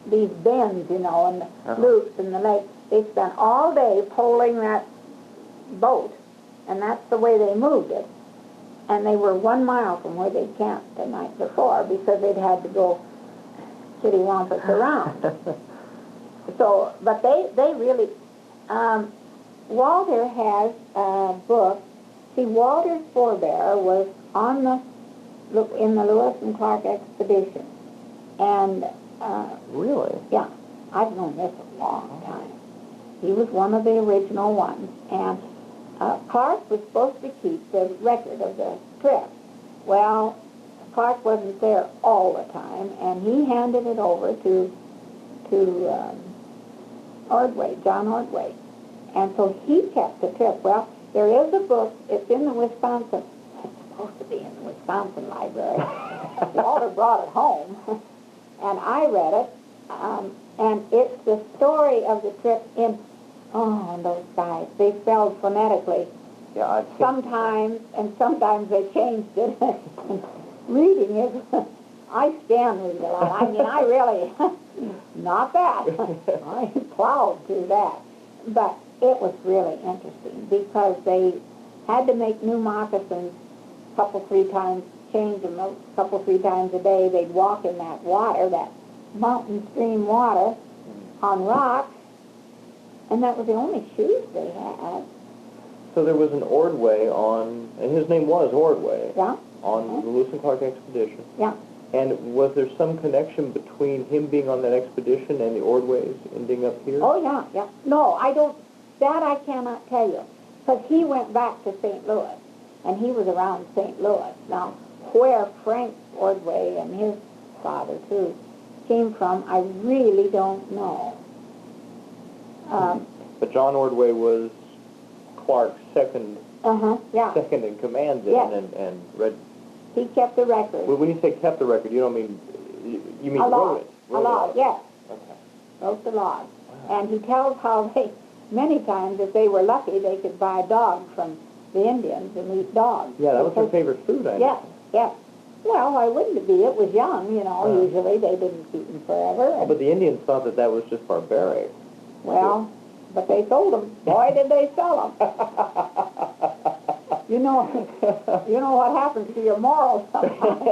these bends, you know, and the loops and the lake. They spent all day poling that boat, and that's the way they moved it. And they were 1 mile from where they camped the night before because they'd had to go kittywampus around. So, but they really, Walter has a book. See, Walter's forebear was on in the Lewis and Clark expedition. And, really? Yeah, I've known this a long time. He was one of the original ones. And Clark was supposed to keep the record of the trip. Well, Clark wasn't there all the time, and he handed it over to Ordway, John Ordway. And so he kept the trip. Well, there is a book. It's in the Wisconsin. It's supposed to be in the Wisconsin library. Walter brought it home, and I read it. And it's the story of the trip in. Oh, those guys! They spelled phonetically. Yeah, sometimes they changed it. Reading it, I scan read a lot. I mean, I really not that. I plowed through that, but it was really interesting because they had to make new moccasins a couple, 3 times, change them a couple, 3 times a day. They'd walk in that water, that mountain stream water, on rocks, and that was the only shoes they had. So there was an Ordway on, and his name was Ordway. Yeah. On the Lewis and Clark expedition. Yeah. And was there some connection between him being on that expedition and the Ordways ending up here? Oh, yeah, yeah. No, that I cannot tell you. Because he went back to St. Louis, and he was around St. Louis. Now, where Frank Ordway and his father, too, came from, I really don't know. But John Ordway was Clark's second in command then, yes. and read. He kept the record. Well, when you say kept the record, you don't mean, you mean a log. wrote it? A log, yes. Okay. Wrote the log. Wow. And he tells how many times, if they were lucky, they could buy a dog from the Indians and eat dogs. Yeah, that was their favorite food, I guess. Yes. Well, why wouldn't it be? It was young, you know. Usually they didn't keep them forever. But the Indians thought that was just barbaric. Well, but they sold them. Boy, did they sell them. You know what happens to your morals sometimes.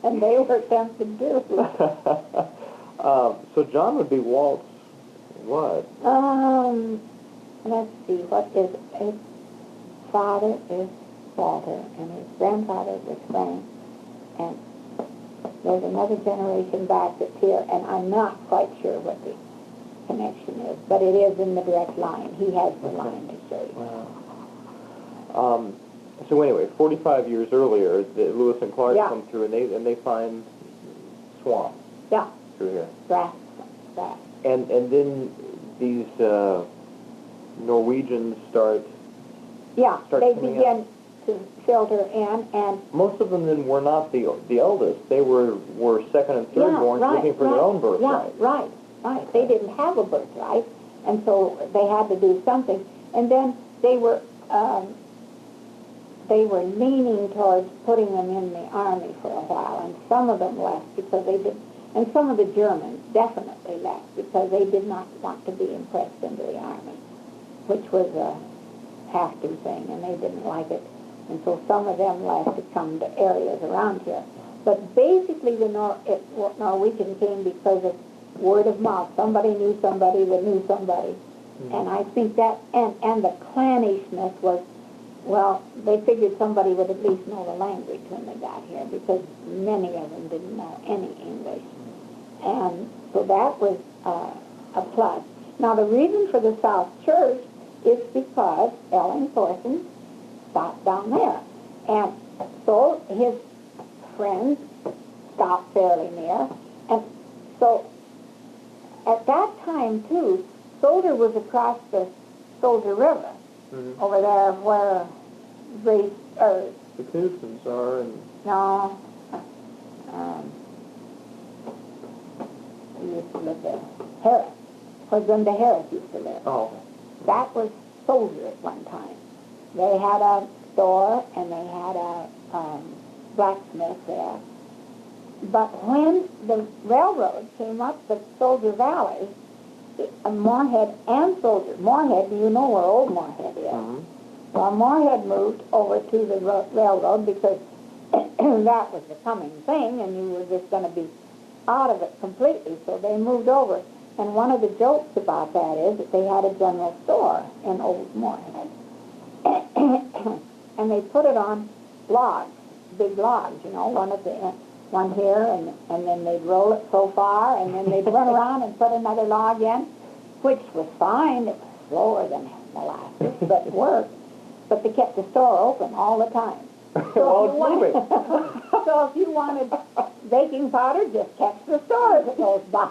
And they were tempted to. So John would be Walt's what? Let's see, what is it? His father is Walter, and his grandfather was Frank, and there's another generation back that's here, and I'm not quite sure what the connection is, but it is in the direct line. He has the line to show you. Wow. So anyway, 45 years earlier, Lewis and Clark come through, and they find swamp. Yeah. Through here. Grass. And then these Norwegians start. Yeah, they begin to filter in, and most of them then were not the eldest. They were second and third born, looking for their own birthright. Yeah, right. They didn't have a birthright, and so they had to do something. And then they were leaning towards putting them in the army for a while, and some of them left because they did, and some of the Germans definitely left because they did not want to be impressed into the army, which was a have-to thing, and they didn't like it. And so some of them left to come to areas around here. But basically the Norwegian came because of word of mouth. Somebody knew somebody that knew somebody. Mm-hmm. And I think that, and the clannishness was, well, they figured somebody would at least know the language when they got here because many of them didn't know any English. And so that was a plus. Now the reason for the South Church is because Ellen Thornton stopped down there. And so his friends stopped fairly near. And so at that time, too, Soldier was across the Soldier River, over there where the Knutsons are. No. We used to live there. Harris. Where Brenda Harris used to live. Oh. That was Soldier at one time. They had a store, and they had a blacksmith there. But when the railroad came up the Soldier Valley, Moorhead and Soldier, Moorhead, you know where old Moorhead is. Mm-hmm. Well, Moorhead moved over to the railroad because that was the coming thing, and you were just going to be out of it completely, so they moved over. And one of the jokes about that is that they had a general store in Old Moorhead. And they put it on logs, big logs, you know, one at the end, one here, and then they'd roll it so far, and then they'd run around and put another log in, which was fine. It was slower than molasses, but it worked. But they kept the store open all the time. So if you wanted baking powder, just catch the store as it goes by.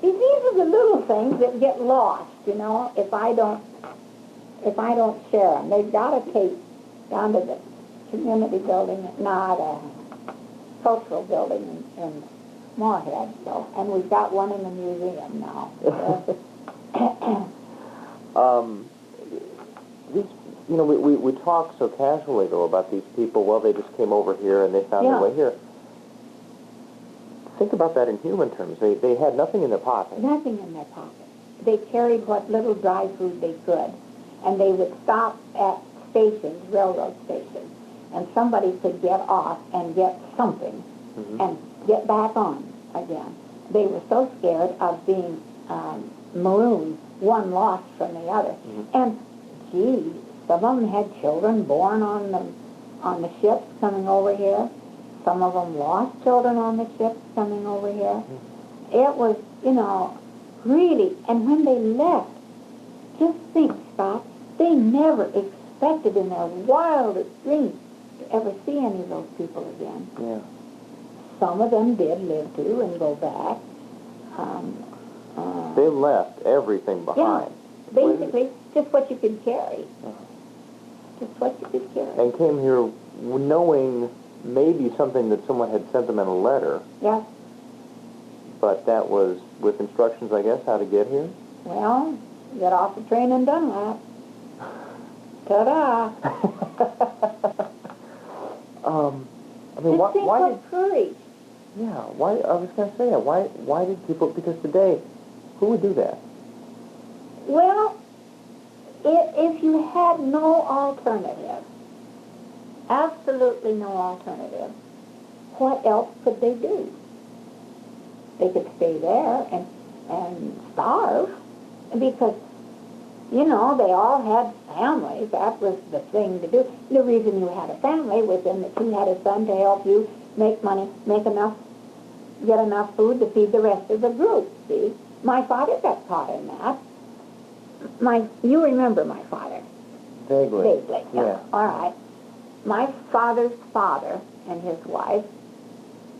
See, these are the little things that get lost, you know, if I don't share them. They've got a tape down to the community building, not a cultural building in Moorhead, so, and we've got one in the museum now. These, you know, we talk so casually, though, about these people. Well, they just came over here and they found their way here. Think about that in human terms. They had nothing in their pocket. Nothing in their pocket. They carried what little dry food they could, and they would stop at stations, railroad stations, and somebody could get off and get something and get back on again. They were so scared of being marooned, one lost from the other. And, gee, some of them had children born on the ships coming over here. Some of them lost children on the ships coming over here. It was, you know, really, and when they left, just think, Scott, they never expected in their wildest dreams to ever see any of those people again. Yeah. Some of them did live to and go back. They left everything behind. Yeah, basically, just what you could carry. Just what you could carry. And came here knowing maybe something that someone had sent them in a letter. Yeah. But that was with instructions, I guess, how to get here? Well, get off the train in Dunlap. Ta-da! I mean, why did... courage. Yeah, why, I was going to say that. Why did people... Because today, who would do that? Well, if you had no alternative, absolutely no alternative, what else could they do? They could stay there and starve, because, you know, they all had families. That was the thing to do. The reason you had a family was in that you had a son to help you make money, get enough food to feed the rest of the group, see? My father got caught in that. You remember my father? Vaguely. Vaguely, yeah. All right. My father's father and his wife,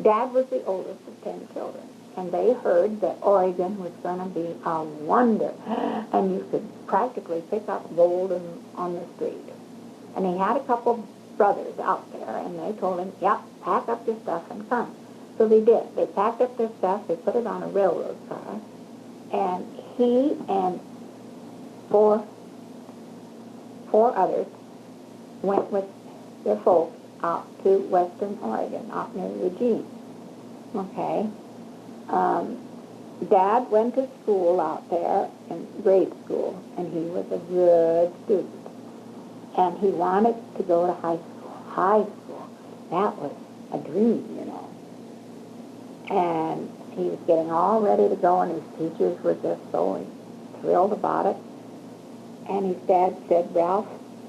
Dad was the oldest of 10 children, and they heard that Oregon was going to be a wonder, and you could practically pick up gold on the street. And he had a couple brothers out there, and they told him, yep, pack up your stuff and come. So they did. They packed up their stuff, they put it on a railroad car, and he and four others went with their folks out to western Oregon, out near Eugene. Okay. Dad went to school out there, in grade school, and he was a good student. And he wanted to go to high school. High school. That was a dream, you know. And he was getting all ready to go, and his teachers were just so thrilled about it. And his dad said, Ralph,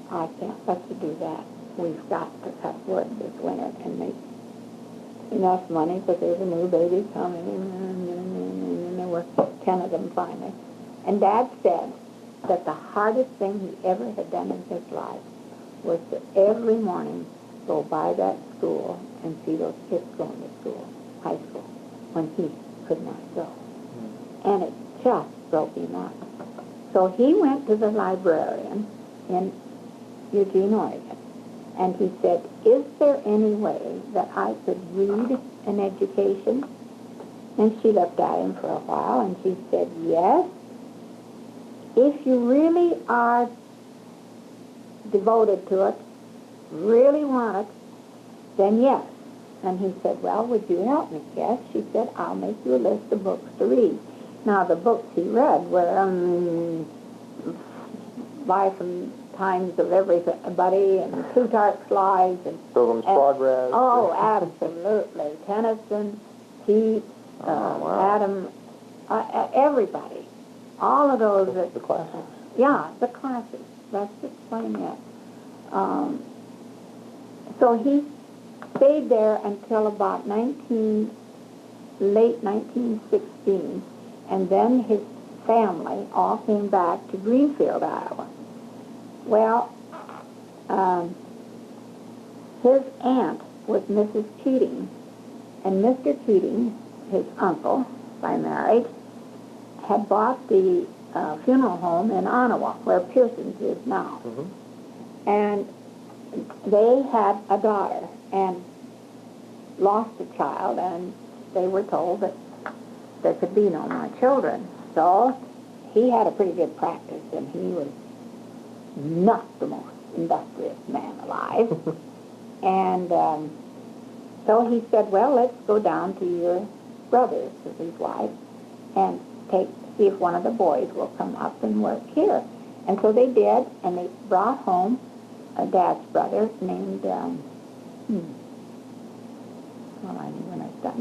I can't let you do that. We've got to cut wood this winter and make enough money, because there's a new baby coming, and there were 10 of them finally. And Dad said that the hardest thing he ever had done in his life was to every morning go by that school and see those kids going to school, high school, when he could not go. And it just broke him up. So he went to the librarian in Eugene, Oregon, and he said, is there any way that I could read an education? And she looked at him for a while, and she said, yes. If you really are devoted to it, really want it, then yes. And he said, well, would you help me? Yes. She said, I'll make you a list of books to read. Now, the books he read were Life and Times of Everybody and Plutarch's Lives and Pilgrim's Progress. Oh, absolutely. Tennyson, Keats, Adam, everybody. All of those. The classics. Yeah, the classics. Let's explain that. So he stayed there until about late 1916, and then his family all came back to Greenfield, Iowa. Well, his aunt was Mrs. Keating, and Mr. Keating, his uncle, by marriage, had bought the funeral home in Ottawa, where Pearson's is now. Mm-hmm. And they had a daughter and lost a child, and they were told that there could be no more children. So he had a pretty good practice, and he was not the most industrious man alive. And so he said, well, let's go down to your brother's, with his wife, and see if one of the boys will come up and work here. And so they did, and they brought home a Dad's brother named,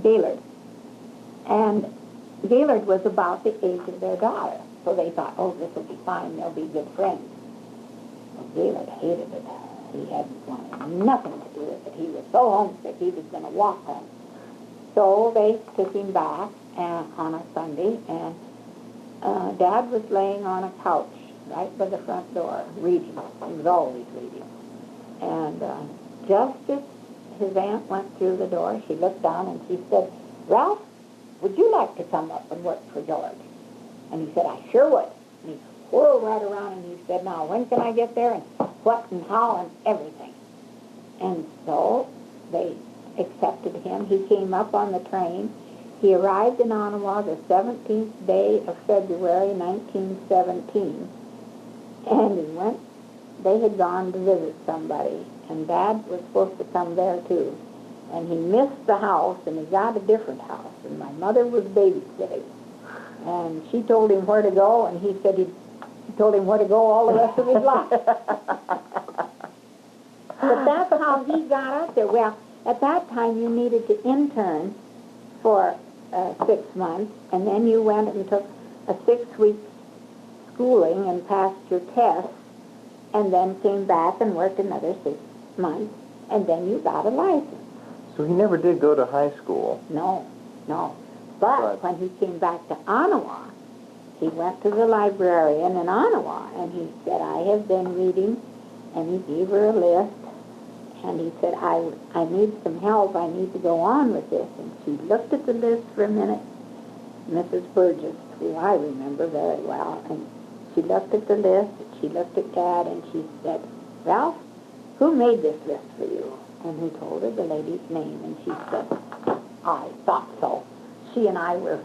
Gaylord. And Gaylord was about the age of their daughter. So they thought, oh, this will be fine, they'll be good friends. Well, Gaylord hated it. He had wanted nothing to do with it. He was so homesick he was going to walk home. So they took him back on a Sunday, and Dad was laying on a couch right by the front door, reading. He was always reading. And just as his aunt went through the door, she looked down and she said, Ralph, would you like to come up and work for George? And he said, I sure would. And he whirled right around and he said, now, when can I get there, and what and how and everything? And so they accepted him. He came up on the train. He arrived in Ottawa the 17th day of February, 1917. And he went, they had gone to visit somebody, and Dad was supposed to come there too. And he missed the house, and he got a different house, and my mother was babysitting. And she told him where to go, and he said he told him where to go all the rest of his life. But that's how he got out there. Well, at that time you needed to intern for 6 months, and then you went and took a 6-week schooling and passed your tests, and then came back and worked another 6 months, and then you got a license. So he never did go to high school? No. But when he came back to Ottawa, he went to the librarian in Ottawa, and he said, I have been reading, and he gave her a list, and he said, I need some help, I need to go on with this. And she looked at the list for a minute, Mrs. Burgess, who I remember very well, and she looked at the list, she looked at Dad, and she said, Ralph, who made this list for you? And he told her the lady's name, and she said, I thought so. She and I were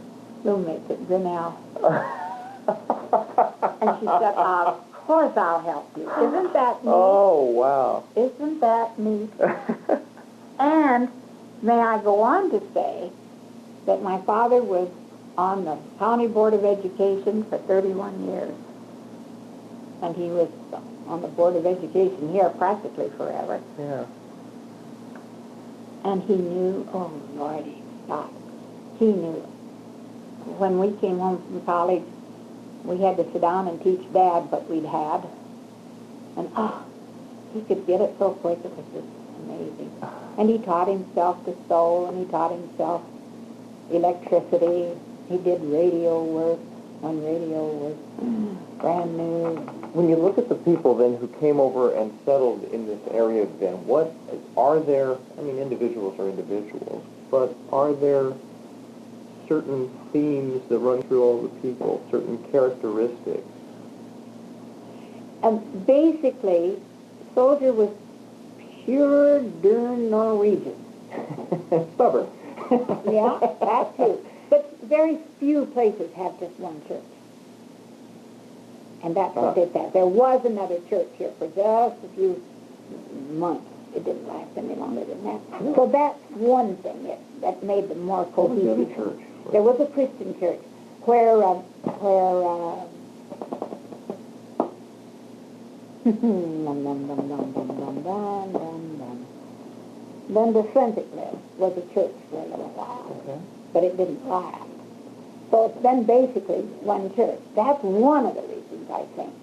roommates at Grinnell. And she said, of course I'll help you. Isn't that neat? Oh, wow. Isn't that neat? And may I go on to say that my father was on the County Board of Education for 31 years. And he was on the Board of Education here practically forever. Yeah. And he knew, oh, Lordy, God, he knew. When we came home from college, we had to sit down and teach Dad what we'd had. And, he could get it so quick, it was just amazing. And he taught himself to sew, and he taught himself electricity. He did radio work when radio was brand new. When you look at the people then who came over and settled in this area then, what are there, I mean, individuals are individuals, but are there certain themes that run through all the people, certain characteristics? And basically, Soldier was pure dern Norwegian. Stubborn. Yeah, that too. But very few places have just one church. And that's what did that. There was another church here for just a few months, it didn't last any longer than that. So that's one thing that made them more What was the other cohesive. church? There was a Christian church where then the Centric lived was a church for a little while, Okay. but it didn't last. So it's been basically one church. That's one of the reasons, I think.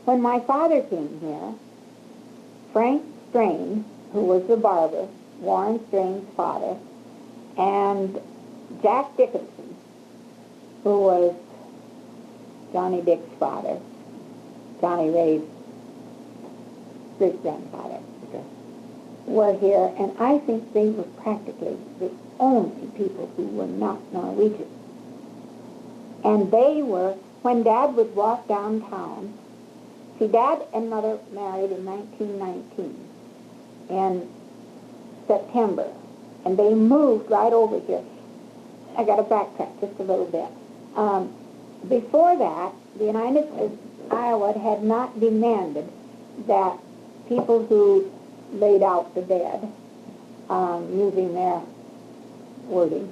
When my father came here, Frank Strain, who was the barber, Warren Strain's father, and Jack Dickinson, who was Johnny Dick's father, Johnny Ray's great-grandfather, Okay. were here, and I think they were practically the only people who were not Norwegian. And they were, when Dad would walk downtown, see, Dad and Mother married in 1919 in September, and they moved right over here. I got to backtrack just a little bit. Before that, the United States, Iowa had not demanded that people who laid out the dead, using their wording,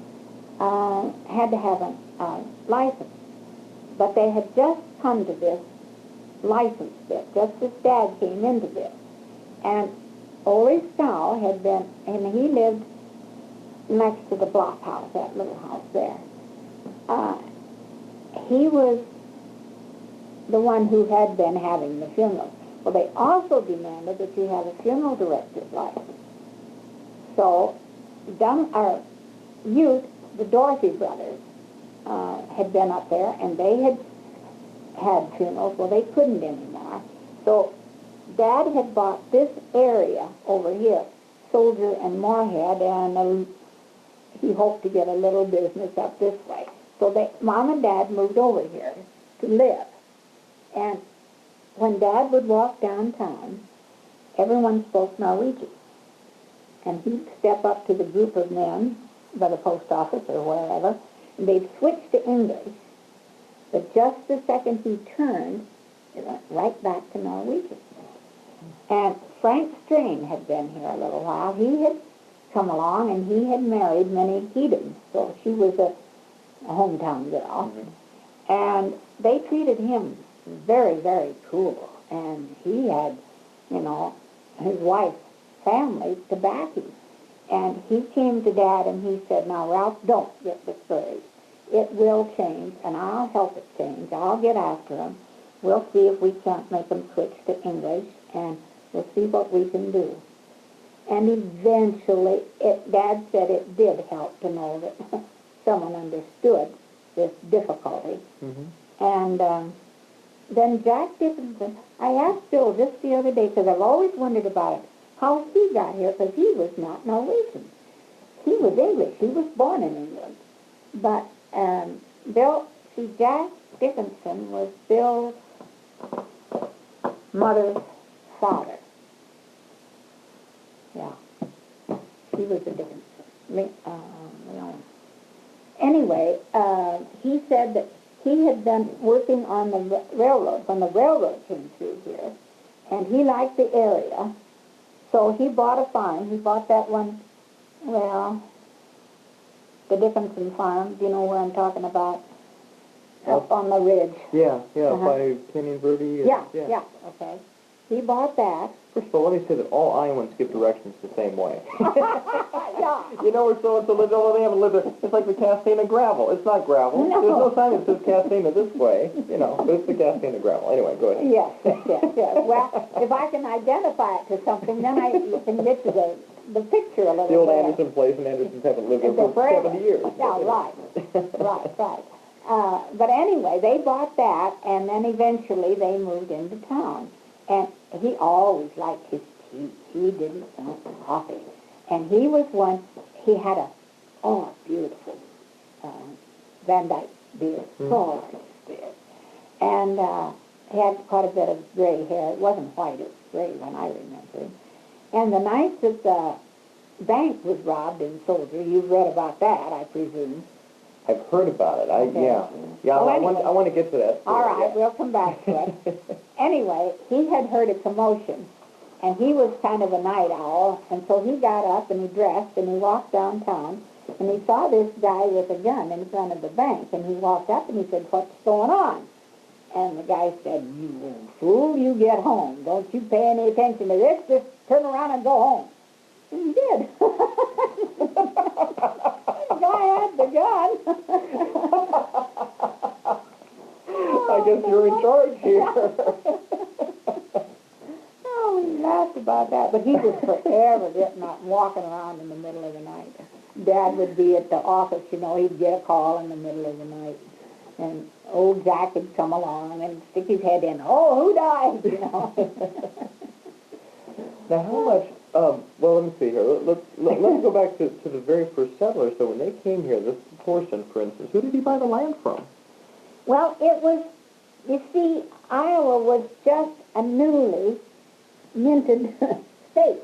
had to have a license. But they had just come to this license bit, just as Dad came into this. And Ole Scow had been, and he lived next to the block house, that little house there. He was the one who had been having the funeral. Well, they also demanded that you have a funeral director's license. So, Ute, the Dorothy brothers, had been up there, and they had funerals. Well, they couldn't anymore. So, Dad had bought this area over here, Soldier and Moorhead, and he hoped to get a little business up this way. So Mom and Dad moved over here to live. And when Dad would walk downtown, everyone spoke Norwegian. And he'd step up to the group of men by the post office or wherever, and they'd switch to English. But just the second he turned, it went right back to Norwegian. And Frank Strain had been here a little while. He had come along, and he had married Minnie Heedham, so she was a hometown girl. Mm-hmm. And they treated him very, very cool. And he had, his wife's family to back him. And he came to Dad and he said, "Now, Ralph, don't get discouraged. It will change, and I'll help it change. I'll get after him. We'll see if we can't make him switch to English, and we'll see what we can do." And eventually, Dad said it did help to know that someone understood this difficulty. Mm-hmm. And then Jack Dickinson, I asked Bill just the other day, because I've always wondered about it, how he got here, because he was not Norwegian. He was English. He was born in England. But Jack Dickinson was Bill's mother's father. Yeah. He was a Dickinson. Anyway, he said that he had been working on the railroad when the railroad came through here, and he liked the area, so he bought a farm. He bought that one, the Dickinson farm. Do you know where I'm talking about? Up on the ridge. Yeah, by Kenny and Verdi. Yeah, okay. He bought that. First of all, let me say that all Iowans give directions the same way. Yeah. You know where so-and-so lives, although they haven't lived there. It's like the Castana gravel. It's not gravel. No. There's no sign that says Castana this way, but it's the Castana gravel. Anyway, go ahead. Yes. Well, if I can identify it to something, then I can get to the picture a little bit. The old Anderson place, and Andersons haven't lived there for 70 years. Yeah, right. Right. But anyway, they bought that, and then eventually they moved into town. And he always liked his tea. He didn't want coffee. And he was one, he had a beautiful Van Dyke beard, tall beard. And he had quite a bit of gray hair. It wasn't white, it was gray when I remember him. And the night that the bank was robbed in Soldier, you've read about that, I presume. I've heard about it. Okay. I want to get to that story. All right, we'll come back to it. Anyway, he had heard a commotion And he was kind of a night owl, and so he got up and he dressed and he walked downtown, and he saw this guy with a gun in front of the bank, and he walked up and he said, "What's going on?" And the guy said, "You old fool, you get home. Don't you pay any attention to this. Just turn around and go home." And he did. The guy had the gun. I guess you're in charge here. Oh, we laughed about that, but he was forever getting up, walking around in the middle of the night. Dad would be at the office, he'd get a call in the middle of the night, and old Jack would come along and stick his head in. "Oh, who died?" Now, how much? Well, let me see here. Let's go back to the very first settlers. So when they came here, this portion, for instance, who did he buy the land from? Well, it was, you see, Iowa was just a newly minted state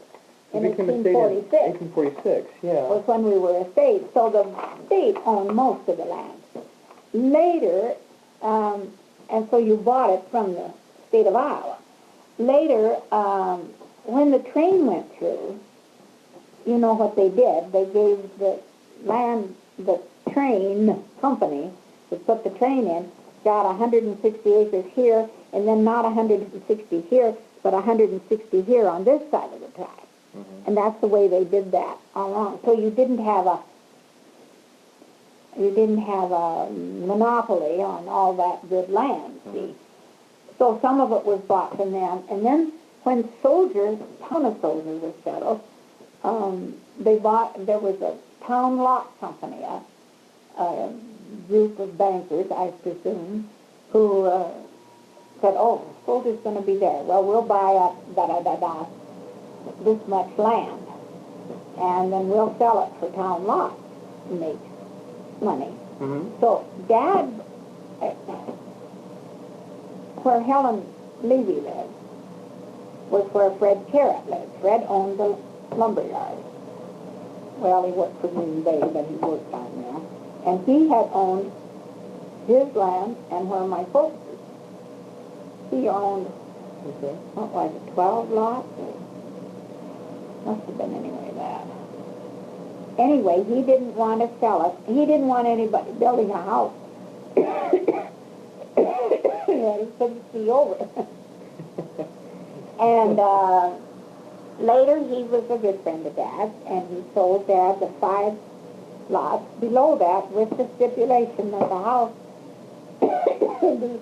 in It became a state 1846. in 1846, yeah. Was when we were a state. So the state owned most of the land. Later, and so you bought it from the state of Iowa. Later, when the train went through, you know what they did? They gave the land, the train company that put the train in, got 160 acres here, and then not 160 here, but 160 here on this side of the track. Mm-hmm. And that's the way they did that all along. So you didn't have a monopoly on all that good land, see. So some of it was bought from them. And then when a ton of soldiers were settled, there was a town lot company, a group of bankers, I presume, who said, "Oh, soldiers going to be there. Well, we'll buy up this much land, and then we'll sell it for town lots to make money." Mm-hmm. So Dad, where Helen Levy lived, was where Fred Carrot lived. Fred owned the lumber yard. Well, he worked for Green Bay, but he worked down there. And he had owned his land and where my folks, he owned, what was it, 12 lots? Must have been anyway that. Anyway, he didn't want to sell it. He didn't want anybody building a house. He couldn't see over it. And later he was a good friend of Dad's, and he sold Dad the 5 lots below that with the stipulation that the house would be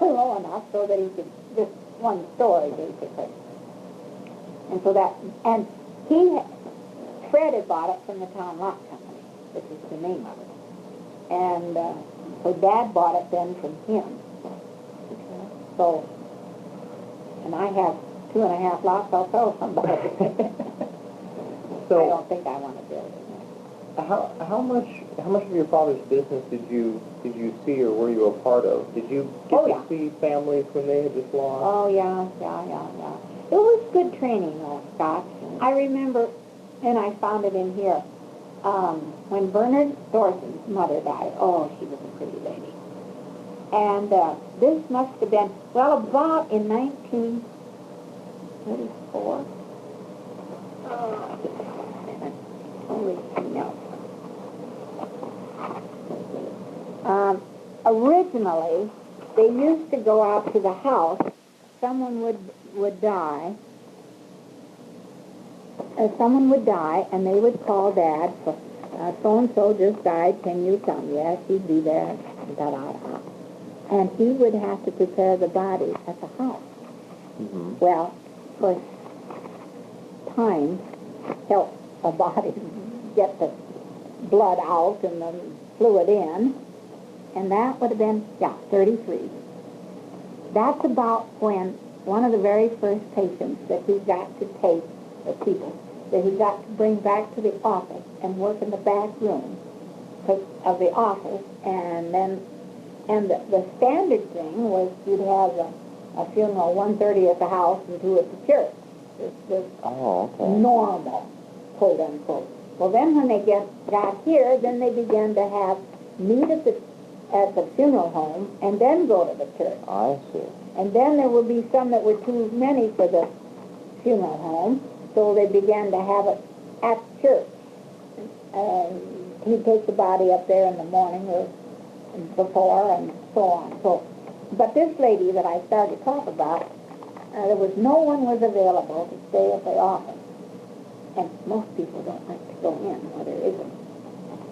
low enough so that he could, just one story basically. And so that, and Fred had bought it from the town lot company, which is the name of it. And so Dad bought it then from him. So, and I have 2.5 lots, I'll tell somebody. So I don't think I want to build it. How much of your father's business did you see, or were you a part of? Did you get to see families when they had just lost? Oh yeah. It was good training, though, Scott. I remember, and I found it in here, when Bernard Thorson's mother died. Oh, she was a pretty lady. And this must have been, well, about in 1934. Holy no. Originally, they used to go out to the house. Someone would die. Someone would die, and they would call Dad. So-and-so just died. Can you come? Yes, he'd be there. Da-da-da. And he would have to prepare the body at the house. Mm-hmm. Well, of course, time helped a body get the blood out and the fluid in. And that would have been, 33. That's about when one of the very first patients that he got to take, the people, that he got to bring back to the office and work in the back room of the office. And then, the standard thing was you'd have a funeral, 1:30 at the house and 2 at the church. This normal, quote unquote. Well, then when they got here, then they began to have meet at the funeral home and then go to the church. I see. And then there would be some that were too many for the funeral home, so they began to have it at church. He'd take the body up there in the morning or before and so on. But this lady that I started to talk about, there was no one was available to stay at the office. And most people don't like to go in where there isn't.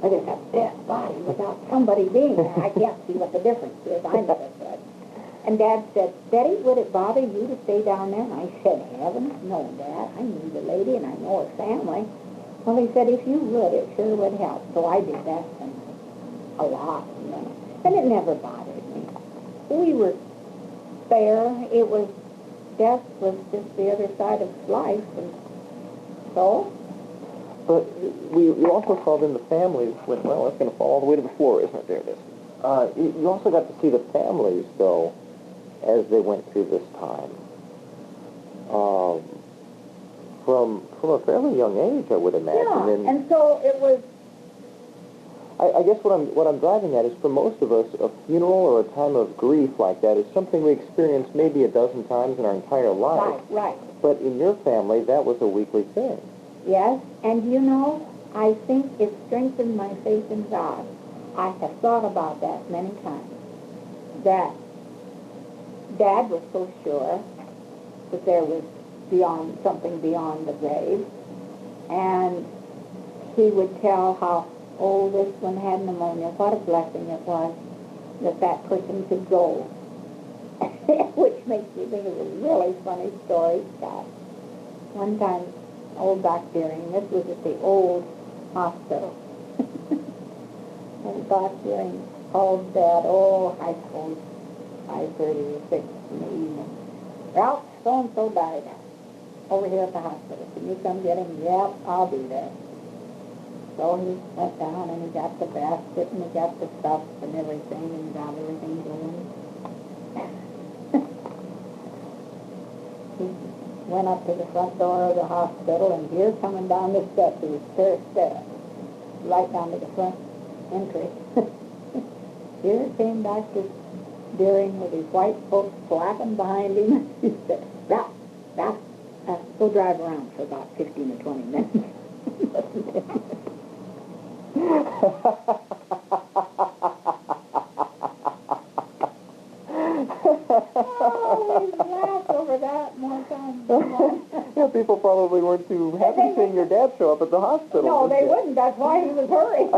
Where there's a dead body without somebody being there. I can't see what the difference is. I never could. And Dad said, Betty, would it bother you to stay down there? And I said, heavens, no, Dad. I knew the lady and I know her family. Well, he said, if you would, it sure would help. So I did that a lot. And it never bothered me. We were fair. It was, death was just the other side of life. And so? But you also saw then the families, well, it's going to fall all the way to the floor, isn't it? There it is. You also got to see the families, though, as they went through this time. From a fairly young age, I would imagine. Yeah, and so it was... I guess what I'm driving at is, for most of us, a funeral or a time of grief like that is something we experience maybe a dozen times in our entire life. Right. But in your family, that was a weekly thing. Yes, and you know, I think it strengthened my faith in God. I have thought about that many times. That Dad was so sure that there was something beyond the grave. And he would tell how, oh, this one had pneumonia. What a blessing it was that person could go. Which makes me think of a really funny story, Scott. One time, old Doc Deering, this was at the old hospital. And Doc Deering called Dad, I suppose 5:30 or 6 in the evening. Ralph, so-and-so died over here at the hospital. Can you come get him? Yep, I'll be there. So he went down and he got the basket and he got the stuff and everything and got everything going. He went up to the front door of the hospital, and here coming down the steps, it was stairs, right down to the front entry. Here came Dr. Deering with his white coat flapping behind him. He said, Ralph, go drive around for about 15 or 20 minutes. Always laugh over that more times than one. Yeah, people probably weren't too happy seeing your dad show up at the hospital. No, they wouldn't. That's why he was hurrying.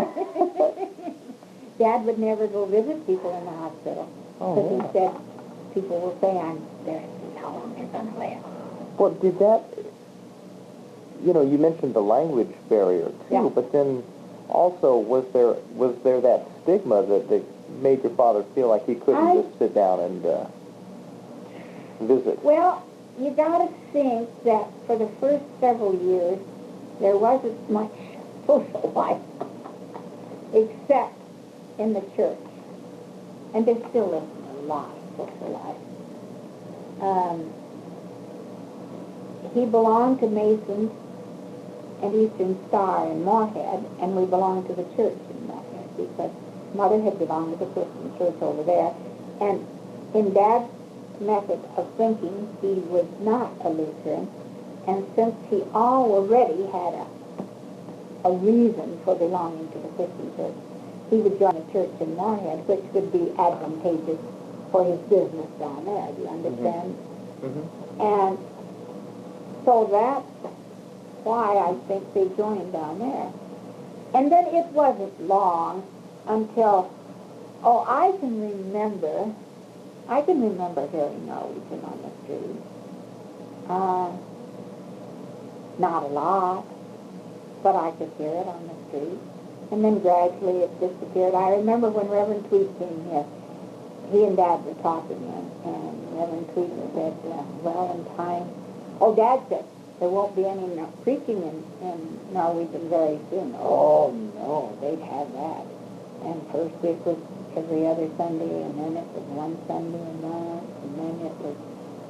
Dad would never go visit people in the hospital. Because he said people will say, there's how long they're going to live. Well, did that, you mentioned the language barrier, too, but then also was there that stigma that made your father feel like he couldn't just sit down and visit? Well, you got to think that for the first several years, there wasn't much social life, except in the church. And there still isn't a lot of social life. He belonged to Masons and Eastern Star in Moorhead, and we belonged to the church in Moorhead because Mother had belonged to the Christian church over there. And in Dad's method of thinking, he was not a Lutheran, and since he already had a reason for belonging to the Christian church, he would join the church in Moorhead, which would be advantageous for his business down there, do you understand? Mm-hmm. And so that's why I think they joined down there. And then it wasn't long until, I can remember hearing Norwegian on the street. Not a lot, but I could hear it on the street. And then gradually it disappeared. I remember when Reverend Tweed came here, he and Dad were talking, and Reverend Tweed said, in time, Dad said, there won't be any preaching in Norwegian very soon. Oh, no, they'd have that. And first it was every other Sunday, and then it was one Sunday a month, and then it was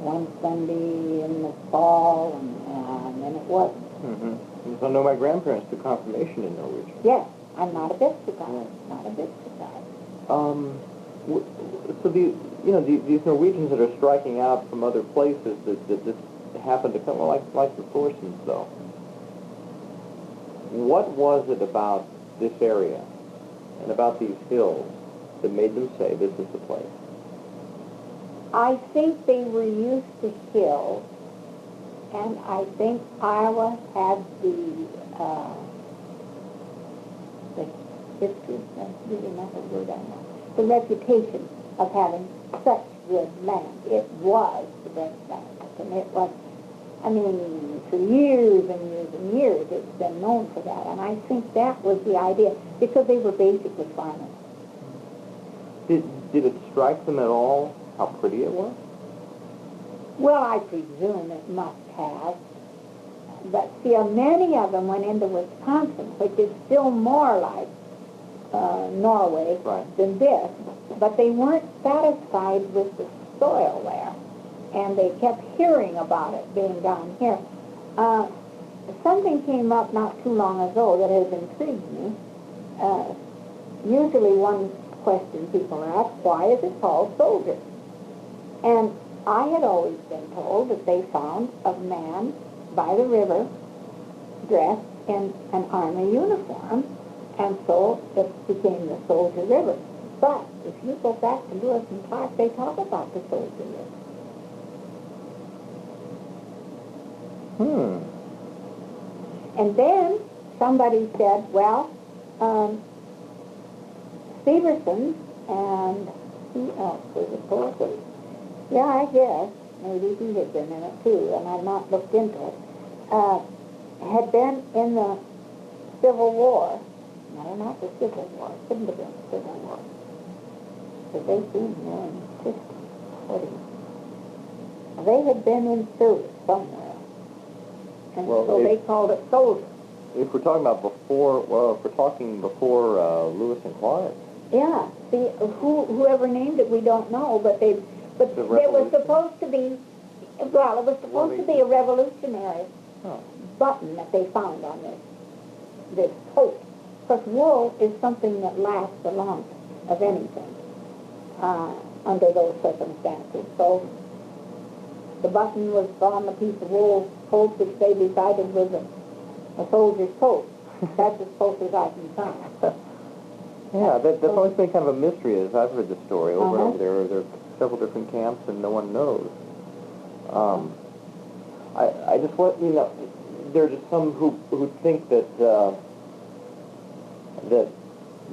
one Sunday in the fall, and then it wasn't. Mm-hmm. So I know my grandparents took confirmation in Norwegian. Yes, I'm not a bit surprised. Not a bit surprised. So these Norwegians that are striking out from other places, that happened to come, well, like the Thorsons, though. What was it about this area and about these hills that made them say this is the place? I think they were used to hills, and I think Iowa had the history, that's really not a word I know, the reputation of having such good land. It was the best land, and it was, I mean, for years and years and years it's been known for that, and I think that was the idea, because they were basically farmers. Did it strike them at all how pretty it was? Well, I presume it must have. But see, many of them went into Wisconsin, which is still more like Norway than this. But they weren't satisfied with the soil there, and they kept hearing about it being down here. Something came up not too long ago that has intrigued me. Usually one question people ask, why is it called Soldier? And I had always been told that they found a man by the river dressed in an army uniform, and so it became the Soldier River. But if you go back to Lewis and Clark, they talk about the Soldier River. And then somebody said, well, Stevenson and who else was it, Thorson? Yeah, I guess. Maybe he had been in it too, and I've not looked into it. Had been in the Civil War. No, not the Civil War. It couldn't have been the Civil War. Because they came here in 50, 40. They had been in service somewhere. And well, so they called it Soldier. If we're talking about before, well, if we're talking before Lewis and Clark. Yeah. See, whoever named it, we don't know, but it was supposed to be, well, it was supposed to be a revolutionary button that they found on this coat. Because wool is something that lasts the longest of anything under those circumstances. So the button was on the piece of wool coat which they decided was a soldier's coat. That's as close as I can find. Yeah, that's always been kind of a mystery as I've heard the story over and over there. There are several different camps and no one knows. I just want, there are just some who think that that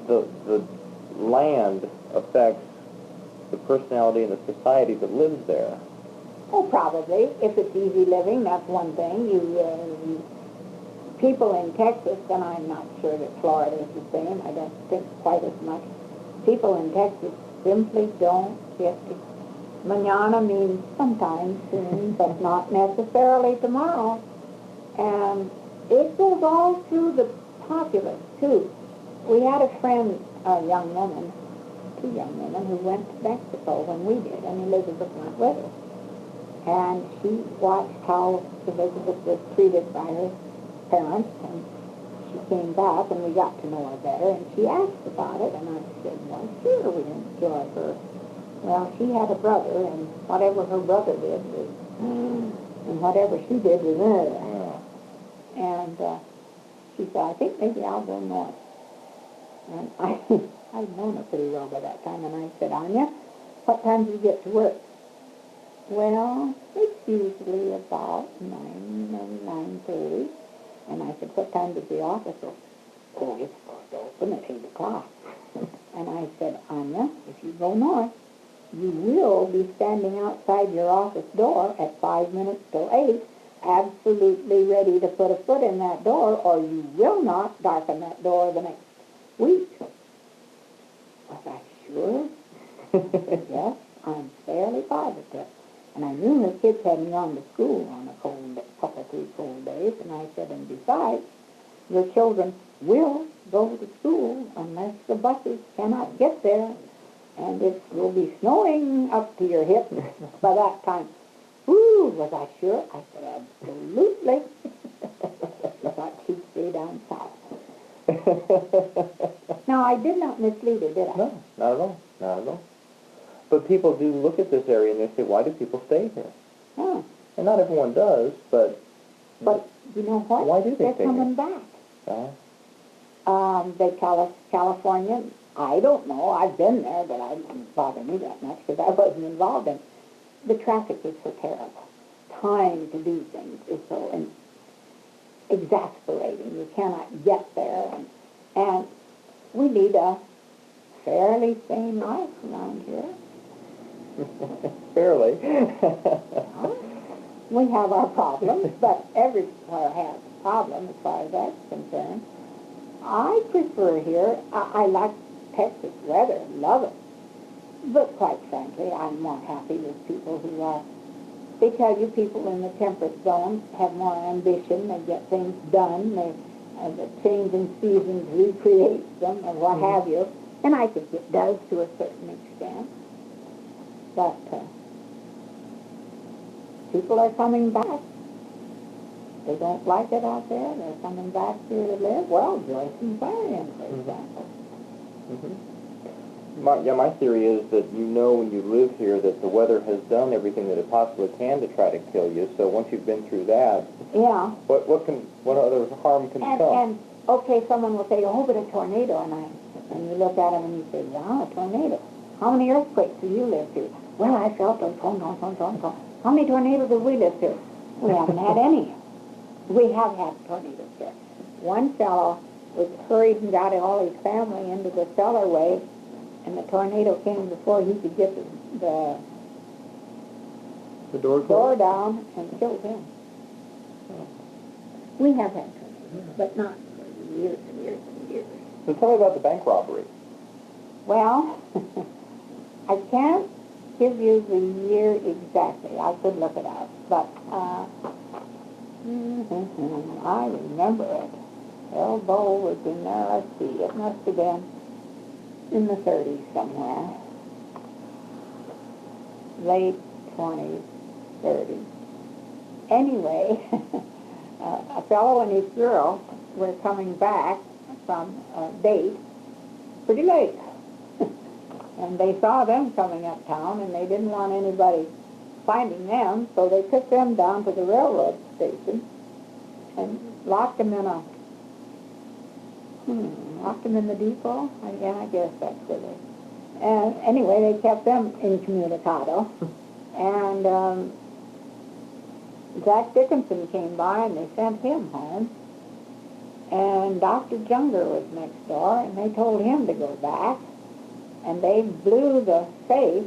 the land affects the personality and the society that lives there. Oh, probably. If it's easy living, that's one thing. People in Texas, and I'm not sure that Florida is the same, I don't think quite as much. People in Texas simply don't get it. Mañana means sometime soon, but not necessarily tomorrow. And it goes all through the populace, too. We had a friend, a young woman, two young women, who went to Mexico when we did, and Elizabeth went with us. And she watched how Elizabeth was treated by her parents, and she came back, and we got to know her better, and she asked about it, and I said, well, sure, we enjoy her. Well, she had a brother, and whatever her brother did was, and whatever she did was, and she said, I think maybe I'll go north. And I'd known her pretty well by that time, and I said, Anya, what time do you get to work? Well, it's usually about 9 and 9:30. And I said, what time does the office open? Oh, it's supposed to open at 8 o'clock. And I said, Anya, if you go north, you will be standing outside your office door at 5 minutes till 8, absolutely ready to put a foot in that door, or you will not darken that door the next week. Was I sure? Yes, I'm fairly positive. And I knew her kids hadn't gone to school on a couple of 3 cold days, and I said, and besides, your children will go to school unless the buses cannot get there, and it will be snowing up to your hips by that time. Woo, was I sure? I said, absolutely. I thought she'd stay down south. Now, I did not mislead her, did I? No, not at all, not at all. But people do look at this area and they say, why do people stay here? Oh. And not everyone does, but But you know what? why do they They're stay coming here? back. Uh, They tell us California, I don't know, I've been there, but I didn't bother me that much because I wasn't involved in it. The traffic is so terrible. Time to do things is so exasperating. You cannot get there. And we lead a fairly sane life around here. Fairly. We have our problems, but everywhere has a problem as far as that's concerned. I prefer here. I like Texas weather, love it. But quite frankly, I'm more happy with people who are. They tell you people in the temperate zone have more ambition. They get things done. The change in seasons recreates them, or what have you. And I think it does to a certain extent. But people are coming back. They don't like it out there. They're coming back here to live. Well, Joyce and Clarion, for example. My theory is that you know when you live here that the weather has done everything that it possibly can to try to kill you. So once you've been through that, Yeah. what other harm can come? And okay, someone will say, "Oh, but a tornado," and you look at them and you say, "Yeah, a tornado. How many earthquakes have you lived through?" "Well, I felt those. How many tornadoes have we lived through?" "We haven't had any." We have had tornadoes here. One fellow was hurried and got all his family into the cellarway, and the tornado came before he could get the door down and killed him. We have had tornadoes, but not for years and years and years. So tell me about the bank robbery. Well, I can't give you the year exactly. I could look it up, but I remember it. Elbow was in there. Let's see. It must have been in the 30s somewhere. Late 20s, 30s. Anyway, a fellow and his girl were coming back from a date pretty late. And they saw them coming uptown, and they didn't want anybody finding them, so they took them down to the railroad station and locked them in the depot. I guess that's where they. And anyway, they kept them incommunicado. And Jack Dickinson came by, and they sent him home. And Dr. Junger was next door, and they told him to go back. And they blew the safe,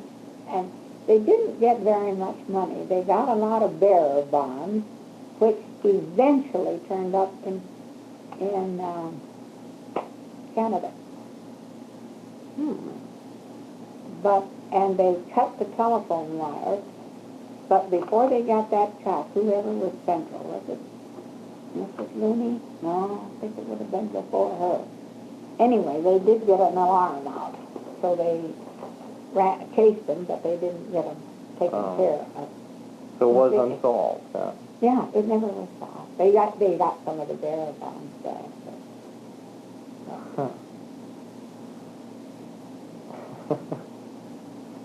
and they didn't get very much money. They got a lot of bearer bonds, which eventually turned up in Canada. And they cut the telephone wires, but before they got that cut, whoever was central, was it Mrs. Looney? No, I think it would have been before her. Anyway, they did get an alarm out, so they chased them, but they didn't get them taken care of. So it was unsolved. Yeah, it never was solved. They got some of the bearer bonds back. Huh.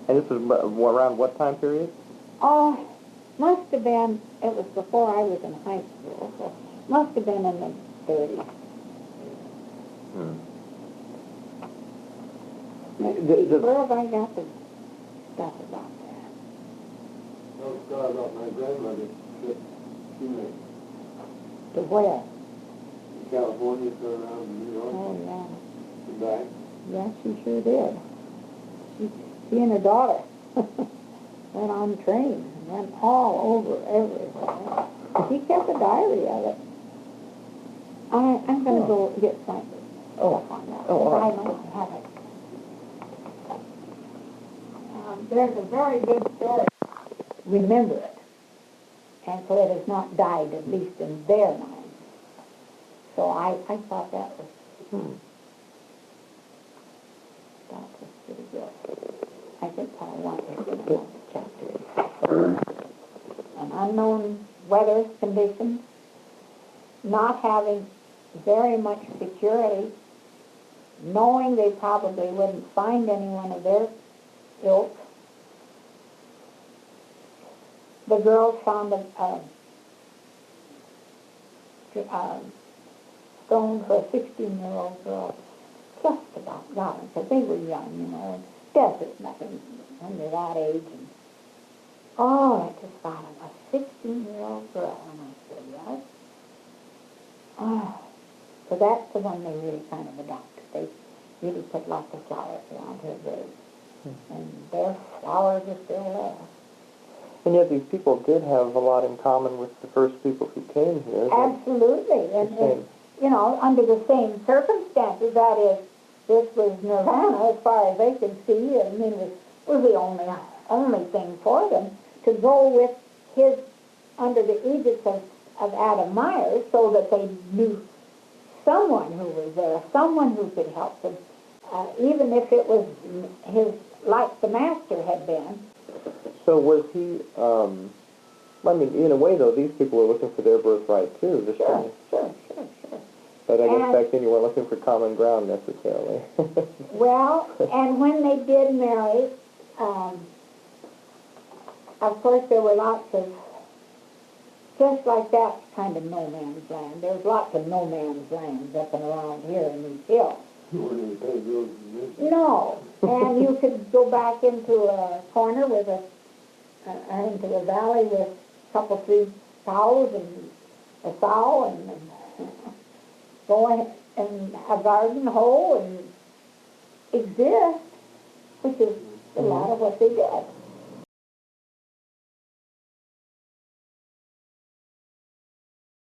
And this was around what time period? Oh, must have been, it was before I was in high school, so must have been in the 30s. Where have I got the stuff about that? Oh, God, about my grandmother. She went To where? to California, turned around to New York, Oh, yeah. and back. Yes, she sure did. She and her daughter went on train and went all over everywhere. She kept a diary of it. I'm going to go get some stuff on that. all right. I don't have it. There's a very good story. Remember it. And so it has not died, at least in their minds. So I thought that was... That was pretty good. I think I want to get another chapter. An unknown weather conditions, not having very much security, knowing they probably wouldn't find anyone of their ilk, the girls found a stone for a 16-year-old girl. Just about got them, because they were young, you know, and death is nothing when you're that age. And, oh, I just got him, a 16-year-old girl. And I said, yes. Oh, so that's the one they really kind of adopted. They really put lots of flowers around her grave. And their flowers are still there. And yet these people did have a lot in common with the first people who came here. Absolutely. And, you know, under the same circumstances, that is, this was nirvana as far as they could see. I mean, it was the only thing for them to go with his, under the aegis of Adam Myers, so that they knew someone who was there, someone who could help them, even if it was his, like the master had been. So was he, I mean, in a way, though, these people were looking for their birthright, too. Sure. But I guess back then you weren't looking for common ground, necessarily. Well, and when they did marry, of course there were lots of, just like that kind of no man's land. There's lots of no man's lands up and around here in these hills. You weren't even paying bills in this. No, and you could go back into a corner with into a valley with a couple, 3 cows and a sow and go and a garden hoe and exist, which is a lot of what they did.